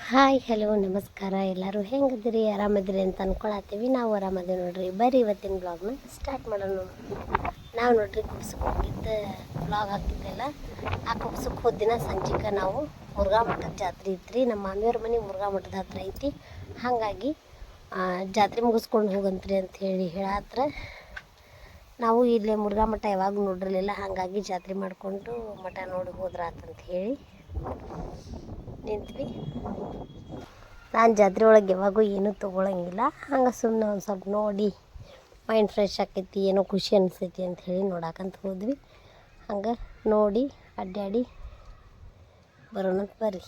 Hi hello ನಮಸ್ಕಾರ. ಎಲ್ಲರೂ ಹೆಂಗಿದ್ದೀರಿ? ಆರಾಮದಿರಿ ಅಂತ ಅಂದ್ಕೊಳತ್ತೀವಿ. ನಾವು ಆರಾಮದೇವಿ ನೋಡ್ರಿ. ಬರ್ರಿ ಇವತ್ತಿನ ಬ್ಲಾಗ್ನ ಸ್ಟಾರ್ಟ್ ಮಾಡೋಣ. ನಾವು ನೋಡ್ರಿ ಕುಬ್ಸಕ್ಕೆ ಹೋಗಿದ್ದು ಬ್ಲಾಗ್ ಹಾಕಿದ್ದೆಲ್ಲ. ಆ ಕುಬ್ಸಕ್ಕೆ ಹೋದ ದಿನ ಸಂಜಿಕ ನಾವು ಮುರುಘಾ ಮಠದ ಜಾತ್ರೆ ಇತ್ತು. ನಮ್ಮ ಮಾಮಿಯವ್ರ ಮನೆ ಮುರುಘಾ ಮಠದ ಹತ್ರ ಐತಿ. ಹಾಗಾಗಿ ಜಾತ್ರೆ ಮುಗಿಸ್ಕೊಂಡು ಹೋಗಂತ್ರಿ ಅಂತ ಹೇಳತ್ರ. ನಾವು ಇಲ್ಲೇ ಮುರುಘಾ ಮಠ ಯಾವಾಗ ನೋಡಿರಲಿಲ್ಲ, ಹಾಗಾಗಿ ಜಾತ್ರೆ ಮಾಡಿಕೊಂಡು ಮಠ ನೋಡಿ ಹೋದ್ರಾತಂತ ಹೇಳಿ ನಿಂತ್ವಿ. ನಾನು ಜಾತ್ರೆ ಒಳಗೆ ಯಾವಾಗೂ ಏನೂ ತೊಗೊಳಂಗಿಲ್ಲ. ಹಂಗೆ ಸುಮ್ಮನೆ ಒಂದು ಸ್ವಲ್ಪ ನೋಡಿ ಮೈಂಡ್ ಫ್ರೆಶ್ ಆಕೈತಿ, ಏನೋ ಖುಷಿ ಅನಿಸ್ತೈತಿ ಅಂತ ಹೇಳಿ ನೋಡಕ್ಕಂತ ಹೋದ್ವಿ. ಹಂಗೆ ನೋಡಿ ಅಡ್ಡಾಡಿ ಬರೋಣಂತ ಬರ್ರಿ.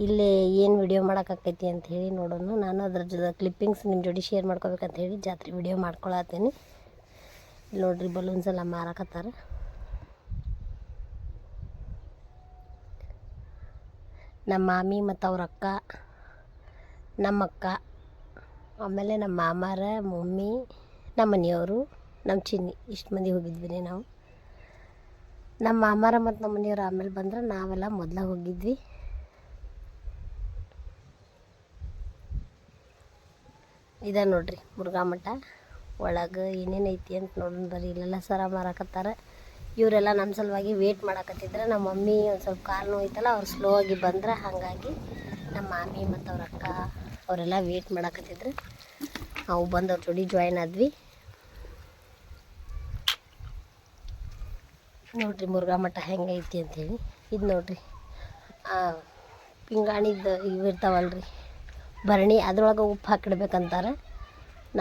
ಇಲ್ಲೇ ಏನು ವಿಡಿಯೋ ಮಾಡೋಕ್ಕಾಕೈತಿ ಅಂತ ಹೇಳಿ ನೋಡೋಣ. ನಾನು ಅದ್ರ ಜೊತೆ ಕ್ಲಿಪ್ಪಿಂಗ್ಸ್ ನಿಮ್ಮ ಜೋಡಿ ಶೇರ್ ಮಾಡ್ಕೋಬೇಕಂತ ಹೇಳಿ ಜಾತ್ರೆ ವಿಡಿಯೋ ಮಾಡ್ಕೊಳತ್ತೀನಿ. ಇಲ್ಲಿ ನೋಡ್ರಿ ಬಲೂನ್ಸ್ ಎಲ್ಲ ಮಾರಾಕತ್ತಾರ. ನಮ್ಮ ಮಾಮಿ ಮತ್ತು ಅವ್ರ ಅಕ್ಕ, ನಮ್ಮ ಅಕ್ಕ, ಆಮೇಲೆ ನಮ್ಮ ಮಾಮಾರ, ಮಮ್ಮಿ, ನಮ್ಮ ಮನೆಯವರು, ನಮ್ಮ ಚಿನ್ನಿ, ಇಷ್ಟು ಮಂದಿ ಹೋಗಿದ್ವಿ ರೀ ನಾವು. ನಮ್ಮ ಮಾಮಾರ ಮತ್ತು ನಮ್ಮ ಮನೆಯವ್ರು ಆಮೇಲೆ ಬಂದ್ರೆ ನಾವೆಲ್ಲ ಮೊದಲ ಹೋಗಿದ್ವಿ. ಇದ ನೋಡ್ರಿ ಮುರುಘಾ ಮಠ ಒಳಗೆ ಏನೇನು ಐತಿ ಅಂತ ನೋಡೋಣ ಬರ್ರಿ. ಇಲ್ಲೆಲ್ಲ ಸರ ಮಾರಾಕತ್ತಾರ. ಇವರೆಲ್ಲ ನಮ್ಮ ಸಲುವಾಗಿ ವೇಟ್ ಮಾಡಾಕತ್ತಿದ್ರೆ. ನಮ್ಮ ಮಮ್ಮಿ ಒಂದು ಸ್ವಲ್ಪ ಕಾಲು ನೋಯ್ತಲ್ಲ, ಅವ್ರು ಸ್ಲೋ ಆಗಿ ಬಂದ್ರೆ, ಹಾಗಾಗಿ ನಮ್ಮ ಮಾಮಿ ಮತ್ತು ಅವ್ರ ಅಕ್ಕ ಅವರೆಲ್ಲ ವೇಟ್ ಮಾಡಾಕತ್ತಿದ್ರು. ನಾವು ಬಂದು ಅವ್ರ ಜೋಡಿ ಜಾಯ್ನ್ ಆದ್ವಿ. ನೋಡ್ರಿ ಮುರುಘಾ ಮಠ ಹೆಂಗೈತಿ ಅಂಥೇಳಿ. ಇದು ನೋಡ್ರಿ ಪಿಂಗಾಣಿದು ಇವು ಇರ್ತಾವಲ್ರಿ ಭರಣಿ, ಅದ್ರೊಳಗೆ ಉಪ್ಪು ಹಾಕಿಡ್ಬೇಕಂತಾರೆ.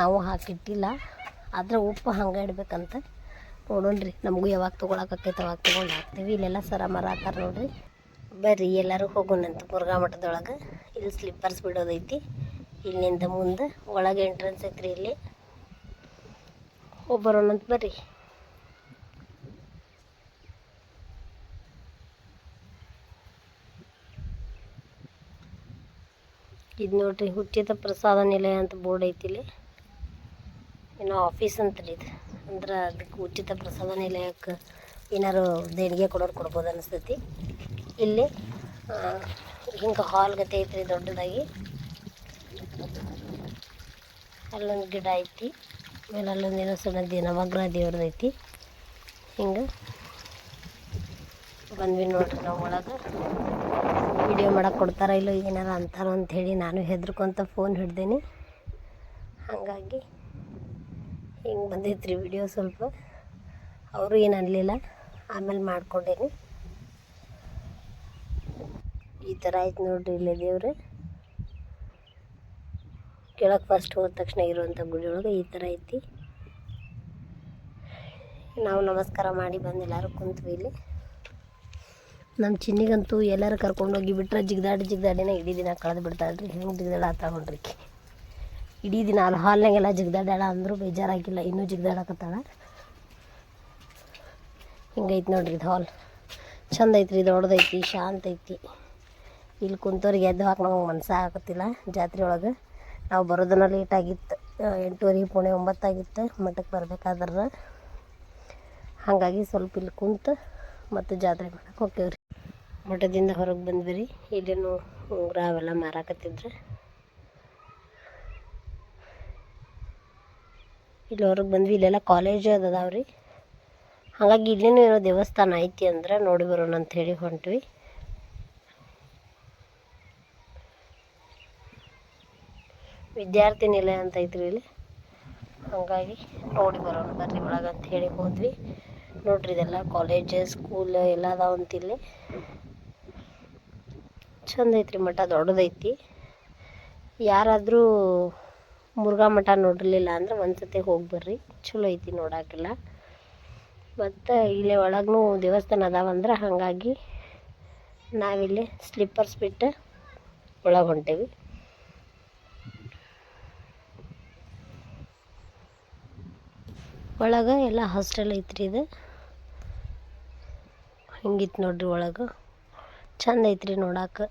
ನಾವು ಹಾಕಿಟ್ಟಿಲ್ಲ, ಆದ್ರೆ ಉಪ್ಪು ಹಂಗೆ ಇಡ್ಬೇಕಂತ. ನೋಡೋಣ್ರಿ, ನಮಗೂ ಯಾವಾಗ ತೊಗೊಳಕಾಕೈತೆ ಅವಾಗ ತೊಗೊಂಡು ಹಾಕ್ತೀವಿ. ಇಲ್ಲೆಲ್ಲ ಸರ ಮರ ಹಾಕಾರ ನೋಡ್ರಿ. ಬರ್ರಿ ಎಲ್ಲರೂ ಹೋಗೋಣಂತ ಮುರುಘಾ ಮಠದೊಳಗೆ. ಇಲ್ಲಿ ಸ್ಲಿಪ್ಪರ್ಸ್ ಬಿಡೋದೈತಿ. ಇಲ್ಲಿಂದ ಮುಂದೆ ಒಳಗೆ ಎಂಟ್ರೆನ್ಸ್ ಐತ್ರಿ. ಇಲ್ಲಿ ಹೋಗ್ಬರೋಣಂತ ಬರ್ರಿ. ಇದು ನೋಡ್ರಿ ಉಚಿತ ಪ್ರಸಾದ ನಿಲಯ ಅಂತ ಬೋರ್ಡ್ ಐತಿ. ಇಲ್ಲಿ ಏನೋ ಆಫೀಸ್ ಅಂತರಿ ಇದು. ಅಂದ್ರೆ ಅದಕ್ಕೆ ಉಚಿತ ಪ್ರಸಾದ ನಿಲಯಕ್ಕೆ ಏನಾರು ದೇಣಿಗೆ ಕೊಡೋರು ಕೊಡ್ಬೋದು ಅನಿಸ್ತೈತಿ. ಇಲ್ಲಿ ಹಿಂಗೆ ಹಾಲ್ ಗತೆ ಐತ್ರಿ ದೊಡ್ಡದಾಗಿ. ಅಲ್ಲೊಂದು ಗಿಡ ಐತಿ, ಆಮೇಲೆ ಅಲ್ಲೊಂದು ಏನೋ ಸಣ್ಣ ನವಗ್ರಹ ದೇವ್ರದ್ದು ಐತಿ. ಹಿಂಗೆ ಬಂದ್ವಿ ನೋಡ್ರಿ. ನಾವು ಒಳಗೆ ವಿಡಿಯೋ ಮಾಡಕ್ಕೆ ಕೊಡ್ತಾರ ಇಲ್ಲೋ ಏನಾರ ಅಂತಾರೋ ಅಂಥೇಳಿ ನಾನು ಹೆದ್ರಕೊಂತ ಫೋನ್ ಹಿಡ್ದೇನಿ. ಹಾಗಾಗಿ ಹಿಂಗೆ ಬಂದೈತ್ರಿ ವಿಡಿಯೋ. ಸ್ವಲ್ಪ ಅವರು ಏನು ಅನ್ನಲಿಲ್ಲ, ಆಮೇಲೆ ಮಾಡ್ಕೊಂಡೇನಿ. ಈ ಥರ ಆಯ್ತು ನೋಡ್ರಿ. ಇಲ್ಲೇ ದೇವ್ರು ಕೆಳಗೆ ಫಸ್ಟ್ ಹೋದ ತಕ್ಷಣ ಇರುವಂಥ ಗುಡಿ ಒಳಗೆ ಈ ಥರ ಐತಿ. ನಾವು ನಮಸ್ಕಾರ ಮಾಡಿ ಬಂದು ಎಲ್ಲರೂ ಕುಂತ್ವಿ ಇಲ್ಲಿ. ನಮ್ಮ ಚಿನ್ನಿಗಂತೂ ಎಲ್ಲರೂ ಕರ್ಕೊಂಡೋಗಿ ಬಿಟ್ರೆ ಜಿಗ್ದಾಡಿನ ಇಡೀ ದಿನ ಕಳೆದು ಬಿಡ್ತಾಳ್ರಿ. ಹೆಂಗೆ ಜಿಗ್ದಾಡ ನೋಡ್ರಿ. ಇಡೀ ದಿನ ಅಲ್ಲಿ ಹಾಲ್ನಾಗೆಲ್ಲ ಜಿಗ್ದಾಡ ಅಂದರೂ ಬೇಜಾರಾಗಿಲ್ಲ, ಇನ್ನೂ ಜಿಗ್ದಾಡಕತ್ತಾಳ. ಹಿಂಗೈತಿ ನೋಡ್ರಿ ಇದು ಹಾಲ್. ಚಂದ ಐತ್ರಿ, ದೊಡ್ಡದೈತಿ, ಶಾಂತ ಐತಿ. ಇಲ್ಲಿ ಕುಂತವ್ರಿಗೆ ಎದ್ದು ಹಾಕಿ ನಮಗೆ ಮನಸ್ಸು ಆಗತ್ತಿಲ್ಲ. ಜಾತ್ರೆ ಒಳಗೆ ನಾವು ಬರೋದನ್ನ ಲೇಟ್ ಆಗಿತ್ತು, 8:30 ಪೌಣೆ 9 ಆಗಿತ್ತು ಮಠಕ್ಕೆ ಬರ್ಬೇಕಾದ್ರೆ. ಹಾಗಾಗಿ ಸ್ವಲ್ಪ ಇಲ್ಲಿ ಕುಂತು ಮತ್ತು ಜಾತ್ರೆ ಮಾಡಕ್ಕೆ ಹೋಗ್ತೇವ್ರಿ. ಮಠದಿಂದ ಹೊರಗೆ ಬಂದ್ವಿ ರೀ. ಇಲ್ಲೇನು ಉಂಗುರ ಅವೆಲ್ಲ ಮಾರಾಕತ್ತಿದ್ರು. ಇಲ್ಲಿ ಹೊರಗೆ ಬಂದ್ವಿ. ಇಲ್ಲೆಲ್ಲ ಕಾಲೇಜ್ ಅದಾವ್ರಿ. ಹಾಗಾಗಿ ಇಲ್ಲೇನು ಏನೋ ದೇವಸ್ಥಾನ ಐತಿ ಅಂದ್ರೆ ನೋಡಿ ಬರೋಣ ಅಂಥೇಳಿ ಹೊಂಟ್ವಿ. ವಿದ್ಯಾರ್ಥಿ ನಿಲಯ ಅಂತ ಐತ್ರಿ ಇಲ್ಲಿ. ಹಾಗಾಗಿ ನೋಡಿ ಬರೋಣ ಬರ್ರಿ ಒಳಗೆ ಅಂತ ಹೇಳಿ ಹೋದ್ವಿ. ನೋಡ್ರಿ ಇದೆಲ್ಲ ಕಾಲೇಜ್ ಸ್ಕೂಲ್ ಎಲ್ಲ ಅದಾವಂತ ಇಲ್ಲಿ. ಚಂದ ಐತ್ರಿ ಮಠ, ದೊಡ್ಡದೈತಿ. ಯಾರಾದರೂ ಮುರುಘಾ ಮಠ ನೋಡಿರಲಿಲ್ಲ ಅಂದ್ರೆ ಒಂದ್ಸತಿ ಹೋಗಿ ಬರ್ರಿ, ಚಲೋ ಐತಿ ನೋಡೋಕ್ಕೆಲ್ಲ. ಮತ್ತು ಇಲ್ಲೇ ಒಳಗೂ ದೇವಸ್ಥಾನ ಅದಾವಂದ್ರೆ ಹಾಗಾಗಿ ನಾವಿಲ್ಲಿ ಸ್ಲಿಪ್ಪರ್ಸ್ ಬಿಟ್ಟು ಒಳಗೆ ಹೊಂಟೇವಿ. ಒಳಗೆ ಎಲ್ಲ ಹಾಸ್ಟೆಲ್ ಐತ್ರಿ ಇದು. ಹಿಂಗಿತ್ತು ನೋಡ್ರಿ ಒಳಗೆ. ಚಂದ ಐತ್ರಿ ನೋಡಕ್ಕೆ.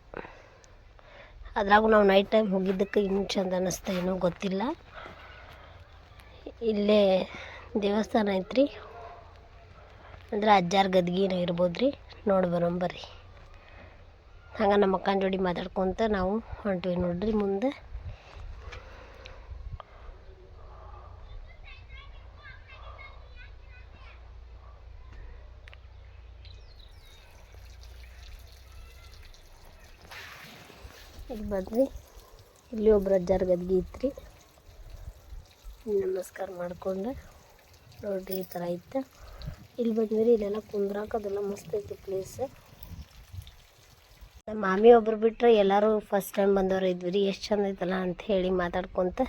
ಅದ್ರಾಗೂ ನಾವು ನೈಟ್ ಟೈಮ್ ಹೋಗಿದ್ದಕ್ಕೆ ಇನ್ನೂ ಚಂದ ಅನ್ನಿಸ್ತಾ, ಏನೋ ಗೊತ್ತಿಲ್ಲ. ಇಲ್ಲೇ ದೇವಸ್ಥಾನ ಐತ್ರಿ, ಅಂದ್ರೆ ಅಜ್ಜಾರ್ ಗದ್ಗಿನ ಇರ್ಬೋದು ರೀ. ನೋಡಿ ಬರೋಂಬರ್ರಿ. ಹಂಗೆ ನಮ್ಮ ಅಕ್ಕನ ಜೋಡಿ ಮಾತಾಡ್ಕೊತ ನಾವು ಹೊಂಟ್ವಿ ನೋಡ್ರಿ ಮುಂದೆ. ಇಲ್ಲಿ ಬಂದ್ವಿ, ಇಲ್ಲಿ ಒಬ್ರು ಅಜ್ಜಾರ ಗದ್ಗೆ ಇತ್ತು, ನಮಸ್ಕಾರ ಮಾಡ್ಕೊಂಡು ನೋಡ್ರಿ ಈ ಥರ ಇತ್ತು. ಇಲ್ಲಿ ಬಂದ್ವಿ, ಇಲ್ಲೆಲ್ಲ ಕುಂದ್ರಾಕ ಅದೆಲ್ಲ ಮಸ್ತ್ ಐತಿ ಪ್ಲೇಸ್. ನಮ್ಮ ಮಾಮಿ ಒಬ್ರು ಬಿಟ್ಟರೆ ಎಲ್ಲರೂ ಫಸ್ಟ್ ಟೈಮ್ ಬಂದವರು ಇದ್ವಿ ರೀ. ಎಷ್ಟು ಚಂದ ಐತಲ್ಲ ಅಂತ ಹೇಳಿ ಮಾತಾಡ್ಕೊತ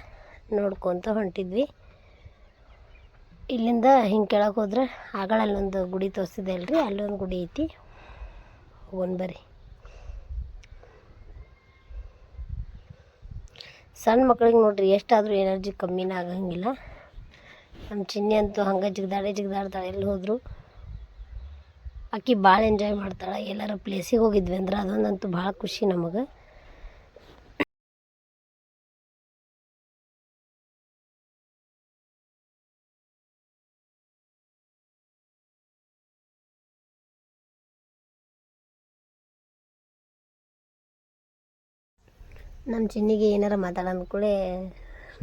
ನೋಡ್ಕೊತ ಹೊಂಟಿದ್ವಿ. ಇಲ್ಲಿಂದ ಹಿಂಗೆ ಕೆಳಗೆ ಹೋದ್ರೆ ಆಗಳ ಅಲ್ಲೊಂದು ಗುಡಿ ತೋರಿಸಿದೆ ಅಲ್ರಿ, ಅಲ್ಲೊಂದು ಗುಡಿ ಐತಿ, ಹೋಗೋಣ ಬರ್ರಿ. ಸಣ್ಣ ಮಕ್ಳಿಗೆ ನೋಡ್ರಿ ಎಷ್ಟಾದರೂ ಎನರ್ಜಿ ಕಮ್ಮಿನ ಆಗಂಗಿಲ್ಲ. ನಮ್ಮ ಚಿನ್ನಿ ಅಂತೂ ಹಂಗೆ ಜಿಗ್ದಾಡ್ತಾಳೆ ಎಲ್ಲಿ ಹೋದ್ರು. ಆಕಿ ಭಾಳ ಎಂಜಾಯ್ ಮಾಡ್ತಾಳೆ. ಎಲ್ಲರ ಪ್ಲೇಸಿಗೆ ಹೋಗಿದ್ವಿ ಅಂದ್ರೆ ಅದೊಂದಂತೂ ಭಾಳ ಖುಷಿ ನಮಗೆ. ನಮ್ಮ ಚಿನ್ನಿಗೆ ಏನಾರ ಮಾತಾಡೋ ಕೂಡ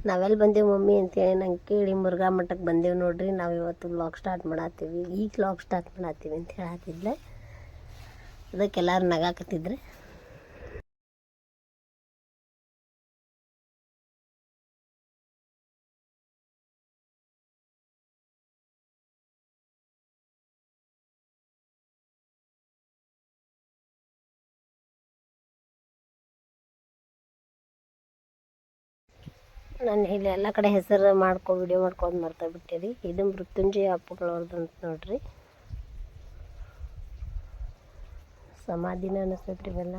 ನಾವೆಲ್ಲಿ ಬಂದೆವು ಮಮ್ಮಿ ಅಂತೇಳಿ ನಂಗೆ ಕೇಳಿ ಮುರುಘಾ ಮಠಕ್ಕೆ ಬಂದೆವು ನೋಡ್ರಿ, ನಾವು ಇವತ್ತು ವ್ಲಾಗ್ ಸ್ಟಾರ್ಟ್ ಮಾಡತ್ತೀವಿ, ಈಗ ವ್ಲಾಗ್ ಸ್ಟಾರ್ಟ್ ಮಾಡತ್ತೀವಿ ಅಂತ ಹೇಳತ್ತಿದ್ಲೆ. ಅದಕ್ಕೆ ಎಲ್ಲರೂ ನಗಾಕತ್ತಿದ್ರು. ನಾನು ಇಲ್ಲಿ ಎಲ್ಲ ಕಡೆ ಹೆಸರು ವಿಡಿಯೋ ಮಾಡ್ಕೊಂಡು ಮರ್ತೋಗ್ಬಿಟ್ಟಿರಿ. ಇದು ಮೃತ್ಯುಂಜಯ ಅಪ್ಪುಗಳವ್ರದ್ದು ಅಂತ ನೋಡ್ರಿ, ಸಮಾಧಿನ ಅನ್ನಿಸ್ತೈತ್ರಿ ಇವೆಲ್ಲ.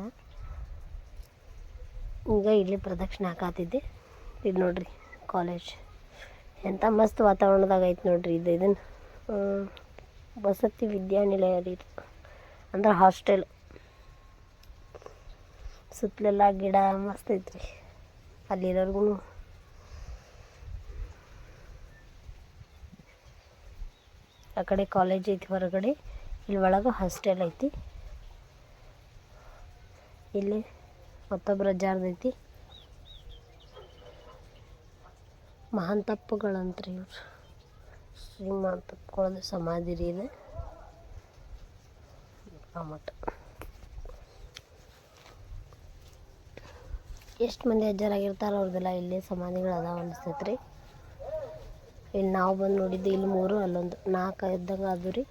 ಈಗ ಇಲ್ಲಿ ಪ್ರದಕ್ಷಿಣೆ ಹಾಕಾತಿದ್ದೆ. ಇದು ನೋಡ್ರಿ ಕಾಲೇಜ್ ಎಂಥ ಮಸ್ತ್ ವಾತಾವರಣದಾಗ ಐತೆ ನೋಡ್ರಿ. ಇದನ್ನು ವಸತಿ ವಿದ್ಯಾನಿಲಯ ರೀ, ಅಂದ್ರೆ ಹಾಸ್ಟೆಲ್. ಸುತ್ತಲೆಲ್ಲ ಗಿಡ ಮಸ್ತ್ ಐತ್ರಿ. ಅಲ್ಲಿರೋರ್ಗು ಆ ಕಡೆ ಕಾಲೇಜ್ ಐತಿ ಹೊರಗಡೆ, ಇಲ್ಲಿ ಒಳಗೆ ಹಾಸ್ಟೆಲ್ ಐತಿ. ಇಲ್ಲಿ ಮತ್ತೊಬ್ಬರ ಅಜ್ಜಾರ್ದೈತಿ, ಮಹಾಂತಪ್ಪಗಳಂತ್ರಿ ಇವ್ರು, ಶ್ರೀ ಮಹಾಂತಪ್ಪಗಳದ್ದು ಸಮಾಧಿ ರೀ ಇದೆ ಆ ಮಠ. ಎಷ್ಟು ಮಂದಿ ಅಜ್ಜಾರಾಗಿರ್ತಾರೋ ಅವ್ರದ್ದೆಲ್ಲ ಇಲ್ಲಿ ಸಮಾಧಿಗಳು ಅದಾವ ಅನಿಸ್ತೈತ್ರಿ. ಇಲ್ಲಿ ನಾವು ಬಂದು ನೋಡಿದ್ದು ಇಲ್ಲಿ 3, ಅಲ್ಲೊಂದು 4 ಇದ್ದಂಗೆ ಅದು ರೀ.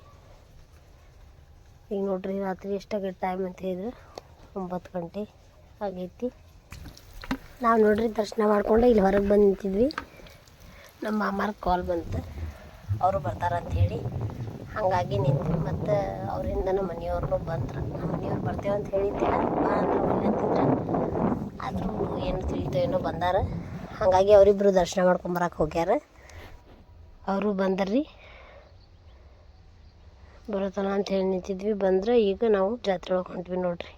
ಈಗ ನೋಡ್ರಿ ರಾತ್ರಿ ಎಷ್ಟಾಗೈತೆ ಟೈಮ್ ಅಂತ ಹೇಳಿದ್ರೆ 9 ಗಂಟೆ ಆಗೈತಿ. ನಾವು ನೋಡ್ರಿ ದರ್ಶನ ಮಾಡ್ಕೊಂಡು ಇಲ್ಲಿ ಹೊರಗೆ ಬಂದು ನಿಂತಿದ್ವಿ. ನಮ್ಮ ಮಾಮಾರ್ಗೆ ಕಾಲ್ ಬಂತು, ಅವರು ಬರ್ತಾರಂತ ಹೇಳಿ, ಹಾಗಾಗಿ ನಿಂತ್ವಿ. ಮತ್ತು ಅವರಿಂದ ನಮ್ಮ ಮನೆಯವ್ರನ್ನೂ ಬಂದ್ರು. ನಮ್ಮ ಮನೆಯವ್ರು ಬರ್ತೇವೆ ಅಂತ ಹೇಳಿದ್ದಿಲ್ಲ, ಬಾ ಅಂದ್ರೆ ಒಳ್ಳೆಂತಿದ್ರೆ, ಆದರೂ ಏನು ತಿಳಿತೋ ಏನೋ ಬಂದಾರ. ಹಾಗಾಗಿ ಅವರಿಬ್ಬರು ದರ್ಶನ ಮಾಡ್ಕೊಂಬರಕ್ಕೆ ಹೋಗ್ಯಾರ. ಅವರು ಬಂದರ್ರಿ, ಬರೋತನ ಅಂತ ಹೇಳಿ ನಿಂತಿದ್ವಿ. ಬಂದ್ರೆ ಈಗ ನಾವು ಜಾತ್ರೆ ಒಳಗೆ ಹೊಂಟ್ವಿ ನೋಡ್ರಿ.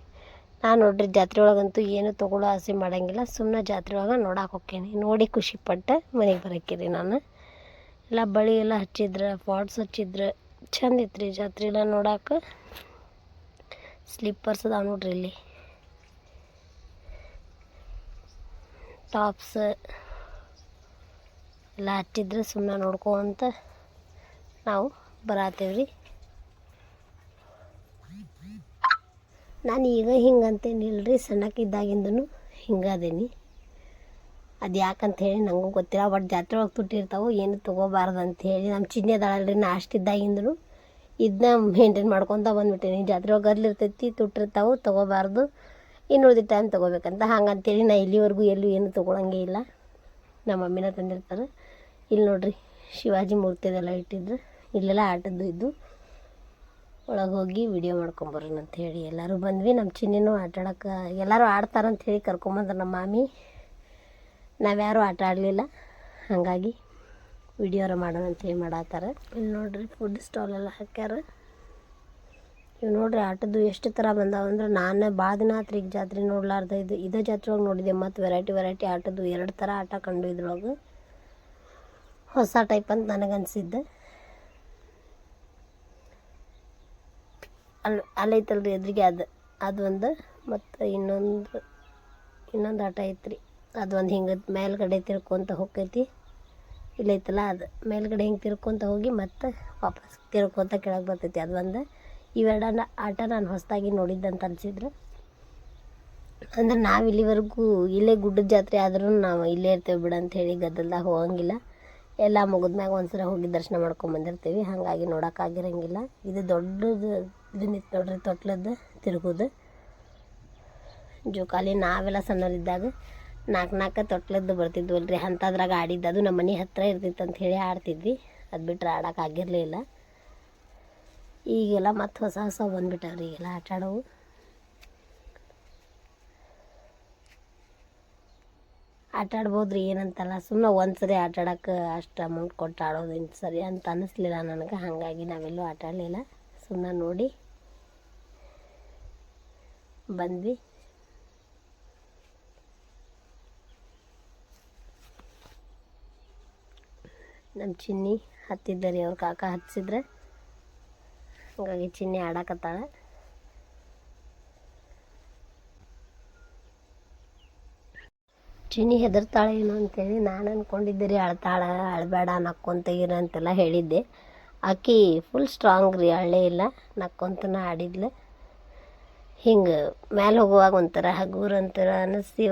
ನಾನು ನೋಡ್ರಿ ಜಾತ್ರೆ ಒಳಗಂತೂ ಏನು ತೊಗೊಳ್ಳೋ ಆಸೆ ಮಾಡೋಂಗಿಲ್ಲ, ಸುಮ್ಮನೆ ಜಾತ್ರೆ ಒಳಗೆ ನೋಡಕ್ಕೆ ಹೋಕ್ಕೇನಿ. ನೋಡಿ ಖುಷಿಪಟ್ಟೆ ಮನೆಗೆ ಬರೋಕ್ಕಿರಿ. ನಾನು ಎಲ್ಲ ಬಳಿ ಎಲ್ಲ ಹಚ್ಚಿದ್ರೆ, ಫಾಲ್ಸ್ ಹಚ್ಚಿದ್ರೆ ಚಂದ ಇತ್ತು ಜಾತ್ರೆ ಎಲ್ಲ ನೋಡಕ್ಕೆ. ಸ್ಲಿಪ್ಪರ್ಸ್ ಅದಾವ ನೋಡ್ರಿ ಇಲ್ಲಿ, ಟಾಪ್ಸ್ ಎಲ್ಲ ಹಚ್ಚಿದ್ರೆ ಸುಮ್ಮನೆ ನೋಡ್ಕೊಂತ ನಾವು ಬರತ್ತೇವ್ರಿ. ನಾನು ಈಗ ಹಿಂಗಂತೇನಿಲ್ರಿ, ಸಣ್ಣಕ್ಕಿದ್ದಾಗಿಂದನು ಹಿಂಗದೇನಿ. ಅದು ಯಾಕಂತ ಹೇಳಿ ನನಗೂ ಗೊತ್ತಿಲ್ಲ. ಬಟ್ ಜಾತ್ರೆ ಒಳಗೆ ತುಟ್ಟಿರ್ತಾವೆ, ಏನು ತೊಗೋಬಾರ್ದು ಅಂಥೇಳಿ ನಮ್ಮ ಚಿನ್ನಿ ಅದಾಳಲ್ರಿ, ನಾ ಅಷ್ಟಿದ್ದಾಗಿಂದನು ಇದನ್ನ ಮೇಂಟೈನ್ ಮಾಡ್ಕೊತ ಬಂದ್ಬಿಟ್ಟೇನಿ. ಜಾತ್ರೆ ಒಳಗೆ ಗದ್ಲಿರ್ತೈತಿ, ತುಟ್ಟಿರ್ತಾವೆ, ತೊಗೋಬಾರ್ದು, ಇನ್ನು ಉಳಿದ ಟೈಮ್ ತೊಗೋಬೇಕಂತ. ಹಂಗಂತೇಳಿ ನಾ ಇಲ್ಲಿವರೆಗೂ ಎಲ್ಲೂ ಏನು ತೊಗೊಳಂಗೇ ಇಲ್ಲ. ನಮ್ಮ ಮಮ್ಮಿನ ತಂದಿರ್ತಾರೆ. ಇಲ್ಲಿ ನೋಡ್ರಿ ಶಿವಾಜಿ ಮೂರ್ತಿದೆಲ್ಲ ಇಟ್ಟಿದ್ರು, ಇಲ್ಲೆಲ್ಲ ಆಟದ್ದು ಇದ್ದು. ಒಳಗೆ ಹೋಗಿ ವಿಡಿಯೋ ಮಾಡ್ಕೊಂಬರೋಣ ಅಂಥೇಳಿ ಎಲ್ಲರೂ ಬಂದ್ವಿ. ನಮ್ಮ ಚಿನ್ನಿನೂ ಆಟಾಡೋಕೆ ಎಲ್ಲರೂ ಆಡ್ತಾರಂಥೇಳಿ ಕರ್ಕೊಂಬಂದ್ರೆ ನಮ್ಮ ಮಾಮಿ. ನಾವ್ಯಾರೂ ಆಟ ಆಡಲಿಲ್ಲ, ಹಾಗಾಗಿ ವಿಡಿಯೋರ ಮಾಡೋಣ ಅಂಥೇಳಿ ಮಾಡತ್ತಾರೆ. ಇಲ್ಲಿ ನೋಡ್ರಿ ಫುಡ್ ಸ್ಟಾಲೆಲ್ಲ ಹಾಕ್ಯಾರ. ಇವು ನೋಡ್ರಿ ಆಟದ್ದು ಎಷ್ಟು ಥರ ಬಂದಾವಂದ್ರೆ, ನಾನು ಭಾಳ ದಿನ ಆತ್ರಿ ಈಗ ಜಾತ್ರೆ ನೋಡ್ಲಾರ್ದ. ಇದೇ ಜಾತ್ರೆ ಒಳಗೆ ನೋಡಿದೆ. ಮತ್ತು ವೆರೈಟಿ ಆಟದ್ದು 2 ಥರ ಆಟ ಕಂಡು ಇದ್ರೊಳಗೆ ಹೊಸ ಟೈಪ್ ಅಂತ ನನಗನ್ಸಿದ್ದೆ. ಅಲ್ಲೈತಲ್ರಿ ಎದುರಿಗೆ ಅದು ಒಂದು ಮತ್ತು ಇನ್ನೊಂದು ಆಟ ಐತ್ರಿ, ಅದು ಒಂದು ಹಿಂಗೆ ಮೇಲ್ಗಡೆ ತಿರ್ಕೊಂತ ಹೋಗ್ತೈತಿ. ಇಲ್ಲೈತಲ್ಲ ಅದು ಮೇಲ್ಗಡೆ ಹಿಂಗೆ ತಿರ್ಕೊಂತ ಹೋಗಿ ಮತ್ತು ವಾಪಸ್ ತಿರ್ಕೊಂತ ಕೆಳಗೆ ಬರ್ತೈತಿ. ಅದು ಒಂದು ಇವೆರಡ ಆಟ ನಾನು ಹೊಸದಾಗಿ ನೋಡಿದ್ದಂತ ಅನಿಸಿದ್ರೆ. ಅಂದ್ರೆ ನಾವು ಇಲ್ಲಿವರೆಗೂ ಇಲ್ಲೇ ಗುಡ್ಡದ ಜಾತ್ರೆ ಆದ್ರೂ ನಾವು ಇಲ್ಲೇ ಇರ್ತೇವೆ ಬಿಡು ಅಂಥೇಳಿ ಗದ್ದಲ್ದಾಗ ಹೋಗಂಗಿಲ್ಲ. ಎಲ್ಲ ಮುಗಿದ್ಮ್ಯಾಗ ಒಂದ್ಸಲ ಹೋಗಿ ದರ್ಶನ ಮಾಡ್ಕೊಂಬಂದಿರ್ತೀವಿ, ಹಾಗಾಗಿ ನೋಡೋಕ್ಕಾಗಿರಂಗಿಲ್ಲ. ಇದು ದೊಡ್ಡದು ಇದನ್ನಿತ್ತು ನೋಡ್ರಿ, ತೊಟ್ಲದ್ದು ತಿರುಗೋದು ಜೋಕಾಲಿ. ನಾವೆಲ್ಲ ಸಣ್ಣವರಿದ್ದಾಗ 4 ತೊಟ್ಲದ್ದು ಬರ್ತಿದ್ವಲ್ರಿ, ಅಂಥದ್ರಾಗ ಆಡಿದ್ದು. ಅದು ನಮ್ಮ ಮನೆ ಹತ್ತಿರ ಇರ್ತಿತ್ತು ಅಂತ ಹೇಳಿ ಆಡ್ತಿದ್ವಿ. ಅದು ಬಿಟ್ಟರೆ ಆಡೋಕ್ಕಾಗಿರಲಿಲ್ಲ. ಈಗೆಲ್ಲ ಮತ್ತು ಹೊಸ ಬಂದುಬಿಟ್ಟವ್ರಿ ಈಗೆಲ್ಲ ಆಟ ಆಡೋವು. ಆಟ ಆಡ್ಬೋದ್ರಿ, ಏನಂತಲ್ಲ. ಸುಮ್ಮನೆ ಒಂದು ಸರಿ ಆಟ ಆಡೋಕೆ ಅಷ್ಟು ಅಮೌಂಟ್ ಕೊಟ್ಟು ಆಡೋದು ಸರಿ ಅಂತ ಅನ್ನಿಸ್ಲಿಲ್ಲ ನನಗೆ. ಹಾಗಾಗಿ ನಾವೆಲ್ಲೂ ಆಟ ಆಡಲಿಲ್ಲ, ಸುಮ್ಮನೆ ನೋಡಿ ಬಂದ್ವಿ. ನಮ್ಮ ಚಿನ್ನಿ ಹತ್ತಿದ್ದರಿ, ಅವ್ರ ಕಾಕ ಹತ್ತಿಸಿದ್ರೆ, ಹಾಗಾಗಿ ಚಿನ್ನಿ ಆಡಕತ್ತಾಳ. ಚಿನ್ನಿ ಹೆದರ್ತಾಳೆ ಏನೋ ಅಂತೇಳಿ ನಾನು ಅಂದ್ಕೊಂಡಿದ್ದೆ ರೀ. ಅಳಬೇಡ ನಕ್ಕೊಂತ ಇರ ಅಂತೆಲ್ಲ ಹೇಳಿದ್ದೆ. ಆಕಿ ಫುಲ್ ಸ್ಟ್ರಾಂಗ್ ರೀ, ಅಳ್ಳೇ ಇಲ್ಲ, ನಕ್ಕೊಂತನ ಆಡಿದ್ಲು. ಹಿಂಗೆ ಮ್ಯಾಲೆ ಹೋಗುವಾಗ ಒಂಥರ ಹಗೂರು ಒಂಥರ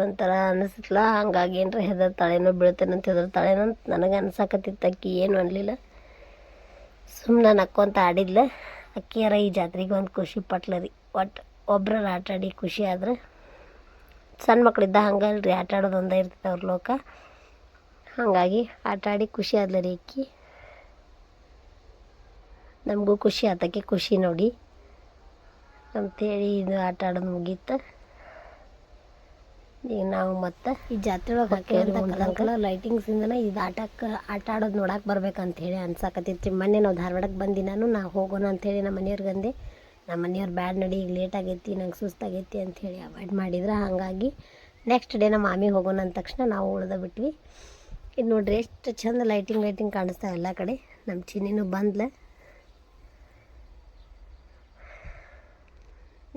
ಒಂಥರ ಅನ್ನಿಸ್ಲ. ಹಂಗಾಗಿ ಏನರ ಹೆದರ್ತಾಳೇನೋ, ಬೀಳ್ತೇನಂತ ಹೆದರ್ತಾಳೇನೋ ಅಂತ ನನಗೆ ಅನ್ಸಕತ್ತಿತ್ತು. ಅಕ್ಕಿ ಏನು ಅನ್ನಲಿಲ್ಲ, ಸುಮ್ಮನೆ ನಕ್ಕೊಂತ ಆಡಿದ್ಲು. ಅಕ್ಕಿಯಾರ ಈ ಜಾತ್ರೆಗೆ ಒಂದು ಖುಷಿ ಪಟ್ಲ ರೀ. ಒಟ್ಟು ಒಬ್ರ ಆಟ ಆಡಿ ಖುಷಿ ಆದ್ರೆ, ಸಣ್ಣ ಮಕ್ಕಳಿದ್ದ ಹಂಗಲ್ರಿ, ಆಟ ಆಡೋದು ಒಂದೇ ಇರ್ತೈತೆ ಅವ್ರ ಲೋಕ. ಹಾಗಾಗಿ ಆಟ ಆಡಿ ಖುಷಿ ಆದ್ಲ ರೀ ಅಕ್ಕಿ. ನಮಗೂ ಖುಷಿ ಆತಕ್ಕೆ ಖುಷಿ ನೋಡಿ ಅಂಥೇಳಿ ಇದು ಆಟ ಆಡೋದು ಮುಗೀತು. ಈಗ ನಾವು ಮತ್ತು ಈ ಜಾತ್ರೆ ಒಳಗೆ ಹಾಕಿ ಲೈಟಿಂಗ್ಸಿಂದನೇ ಇದು ಆಟ ಆಡೋದು ನೋಡಕ್ಕೆ ಬರ್ಬೇಕಂತೇಳಿ ಅನ್ಸಾಕತ್ತಿತ್ತು. ಮೊನ್ನೆ ನಾವು ಧಾರವಾಡಕ್ಕೆ ಬಂದಿನಾನು ನಾವು ಹೋಗೋಣ ಅಂಥೇಳಿ ನಮ್ಮ ಮನೆಯವ್ರಿಗೆ ಅಂದೆ. ನಮ್ಮ ಮನೆಯವ್ರು ಬ್ಯಾಡ್ ನಡಿ, ಈಗ ಲೇಟ್ ಆಗೈತಿ, ನಂಗೆ ಸುಸ್ತಾಗೈತಿ ಅಂಥೇಳಿ ಅವಾಯ್ಡ್ ಮಾಡಿದ್ರೆ. ಹಾಗಾಗಿ ನೆಕ್ಸ್ಟ್ ಡೇ ನಮ್ಮ ಮಾಮಿ ಹೋಗೋಣ ಅಂದ ತಕ್ಷಣ ನಾವು ಉಳ್ದ ಬಿಟ್ವಿ. ಇದು ನೋಡ್ರಿ ಎಷ್ಟು ಚಂದ ಲೈಟಿಂಗ್ ಕಾಣಿಸ್ತಾವೆ ಎಲ್ಲ ಕಡೆ. ನಮ್ಮ ಚಿನ್ನಿನೂ ಬಂದ್ಲೆ.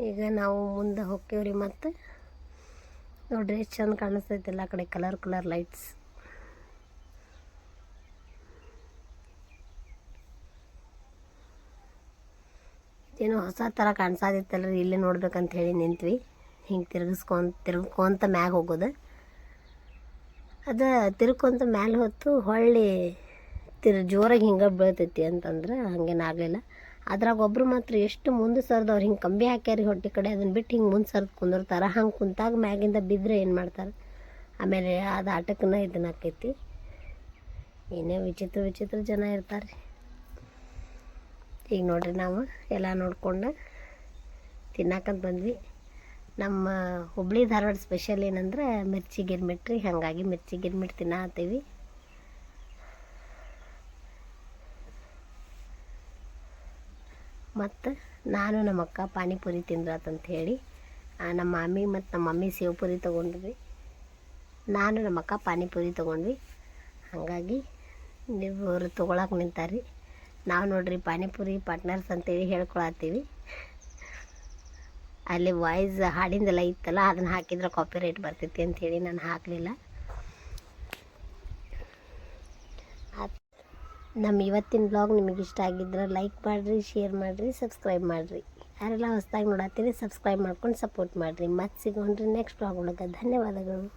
ಈಗ ನಾವು ಮುಂದೆ ಹೋಗ್ತೇವ್ರಿ. ಮತ್ತು ನೋಡ್ರಿ ಎಷ್ಟು ಚಂದ ಕಾಣಿಸ್ತೈತೆ ಎಲ್ಲ ಕಡೆ ಕಲರ್ ಲೈಟ್ಸ್. ಏನೋ ಹೊಸ ಥರ ಕಾಣಿಸೋದಿತ್ತಲ್ರಿ, ಇಲ್ಲೇ ನೋಡ್ಬೇಕಂತ ಹೇಳಿ ನಿಂತ್ವಿ. ಹಿಂಗೆ ತಿರ್ಗ್ಕೊಂತ ಮ್ಯಾಗ ಹೋಗೋದು. ಅದು ತಿರ್ಕೊಂತ ಮ್ಯಾಲೆ ಹೊತ್ತು ಹೊಳ್ಳಿ ಜೋರಾಗಿ ಹಿಂಗೆ ಬೀಳ್ತೈತಿ ಅಂತಂದ್ರೆ ಹಂಗೇನಾಗಲಿಲ್ಲ. ಅದ್ರಾಗ ಒಬ್ಬರು ಮಾತ್ರ ಎಷ್ಟು ಮುಂದೆ ಸರ್ದವ್ರು, ಹಿಂಗೆ ಕಂಬಿ ಹಾಕ್ಯಾರಿ ಹೊಟ್ಟೆ ಕಡೆ, ಅದನ್ನು ಬಿಟ್ಟು ಹಿಂಗೆ ಮುಂದೆ ಸರ್ದು ಕುಂದಿರ್ತಾರೆ. ಹಂಗೆ ಕುಂತಾಗ ಮ್ಯಾಗಿಂದ ಬಿದ್ದರೆ ಏನು ಮಾಡ್ತಾರೆ. ಆಮೇಲೆ ಅದು ಆಟಕ್ಕನ್ನ ಇದನ್ನ ಆಕೈತಿ. ಏನೇ ವಿಚಿತ್ರ ಜನ ಇರ್ತಾರೆ. ಈಗ ನೋಡ್ರಿ ನಾವು ಎಲ್ಲ ನೋಡ್ಕೊಂಡು ತಿನ್ನಕ್ಕಂತ ಬಂದ್ವಿ. ನಮ್ಮ ಹುಬ್ಳಿ ಧಾರವಾಡ ಸ್ಪೆಷಲ್ ಏನಂದ್ರೆ ಮಿರ್ಚಿ ಗಿರ್ಮಿಟ್ ರೀ. ಹಾಗಾಗಿ ಮಿರ್ಚಿ ಗಿರ್ಮಿಟ್ ತಿನ್ನತ್ತೀವಿ. ಮತ್ತು ನಾನು ನಮ್ಮ ಅಕ್ಕ ಪಾನಿಪುರಿ ತಿಂದ್ರಾತಂತ ಹೇಳಿ ನಮ್ಮ ಮಾಮಿ ಮತ್ತು ನಮ್ಮ ಮಮ್ಮಿ ಸೇವ್ ಪುರಿ ತೊಗೊಂಡ್ವಿ. ನಾನು ನಮ್ಮ ಅಕ್ಕ ಪಾನಿಪುರಿ ತೊಗೊಂಡ್ವಿ. ಹಾಗಾಗಿ ಇವರು ತೊಗೊಳಕ್ಕೆ ನಿಂತಾರ್ರಿ. ನಾವು ನೋಡ್ರಿ ಪಾನಿಪುರಿ ಪಾರ್ಟ್ನರ್ಸ್ ಅಂತೇಳಿ ಹೇಳ್ಕೊಳತ್ತೀವಿ. ಅಲ್ಲಿ ವಾಯ್ಸ್ ಹಾಡಿಂದೆಲ್ಲ ಇತ್ತಲ್ಲ, ಅದನ್ನು ಹಾಕಿದ್ರೆ ಕಾಪಿ ರೈಟ್ ಬರ್ತೈತಿ ಅಂಥೇಳಿ ನಾನು ಹಾಕಲಿಲ್ಲ. ನಮ್ಮ ಇವತ್ತಿನ ಬ್ಲಾಗ್ ನಿಮಗೆ ಇಷ್ಟ ಆಗಿದ್ರೆ ಲೈಕ್ ಮಾಡಿರಿ, ಶೇರ್ ಮಾಡಿರಿ, ಸಬ್ಸ್ಕ್ರೈಬ್ ಮಾಡಿರಿ. ಯಾರೆಲ್ಲ ಹೊಸದಾಗಿ ನೋಡತ್ತೀರಿ ಸಬ್ಸ್ಕ್ರೈಬ್ ಮಾಡ್ಕೊಂಡು ಸಪೋರ್ಟ್ ಮಾಡಿರಿ. ಮತ್ತೆ ಸಿಗೋಣ್ರಿ ನೆಕ್ಸ್ಟ್ ಬ್ಲಾಗ್ ಒಳಗೆ. ಧನ್ಯವಾದಗಳು.